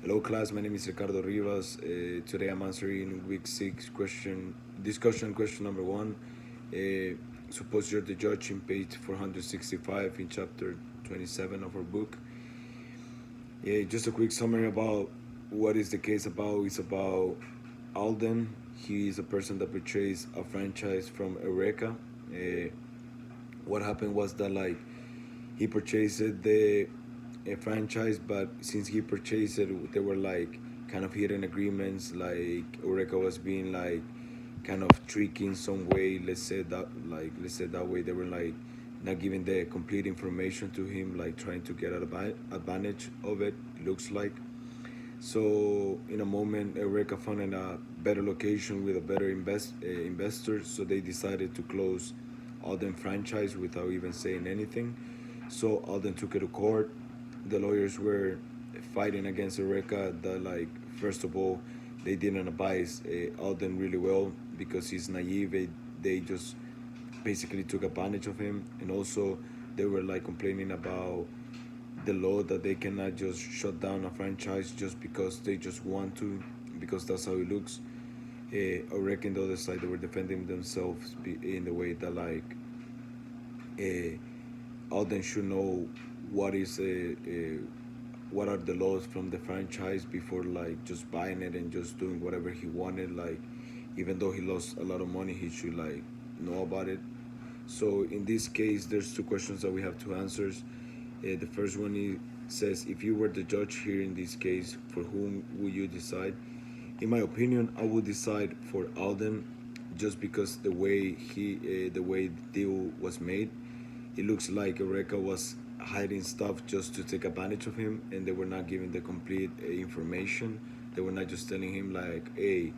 Hello class, my name is Ricardo Rivas. Today I'm answering week 6 question number 1. Suppose you're the judge in page 465 in chapter 27 of our book. Just a quick summary about what is the case about. It's about Alden. He is a person that purchased a franchise from Eureka. What happened was that he purchased the a franchise, but since he purchased it, there were kind of hidden agreements. Like Eureka was being kind of tricky in some way. Let's say that way they were not giving the complete information to him, like trying to get advantage of it. Looks like. So in a moment, Eureka found a better location with a better investor. So they decided to close Alden franchise without even saying anything. So Alden took it to court. The lawyers were fighting against Eureka. That first of all, they didn't advise Alden really well because he's naive. They just basically took advantage of him, and also they were complaining about the law that they cannot just shut down a franchise just because they just want to, because that's how it looks. I reckon the other side, they were defending themselves in the way that Alden should know what is what are the laws from the franchise before just buying it and just doing whatever he wanted. Even though he lost a lot of money, he should know about it. So in this case, there's two questions that we have to answer. The first one says, if you were the judge here in this case, for whom would you decide? In my opinion, I would decide for Alden, just because the way the deal was made, it looks like Eureka was hiding stuff just to take advantage of him, and they were not giving the complete information. They were not just telling him hey,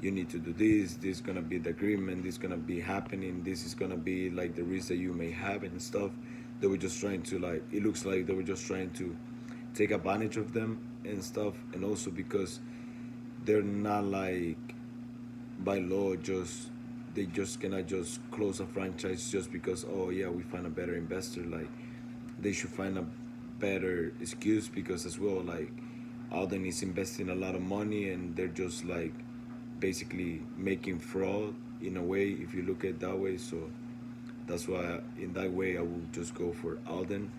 you need to do this. This is gonna be the agreement. This is gonna be happening. This is gonna be the risk that you may have and stuff. They were just trying to it looks like they were just trying to take advantage of them and stuff, and also because they're not by law just they just cannot just close a franchise just because, oh yeah, we find a better investor. They should find a better excuse, because as well Alden is investing a lot of money, and they're just basically making fraud in a way, if you look at it that way. So that's why in that way I will just go for Alden.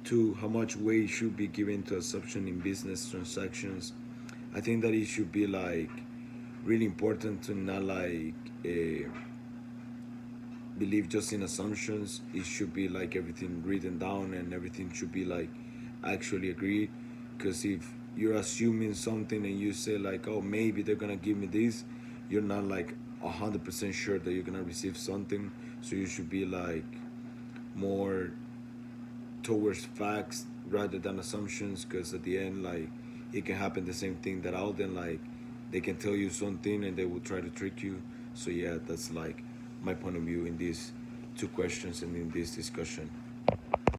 Two, how much weight should be given to assumption in business transactions? I think that it should be really important to not believe just in assumptions. It should be everything written down, and everything should be actually agreed. Because if you're assuming something and you say oh, maybe they're gonna give me this, you're not 100% sure that you're gonna receive something. So you should be more towards facts rather than assumptions, because at the end it can happen the same thing that Alden, they can tell you something and they will try to trick you. So yeah, that's my point of view in these two questions and in this discussion.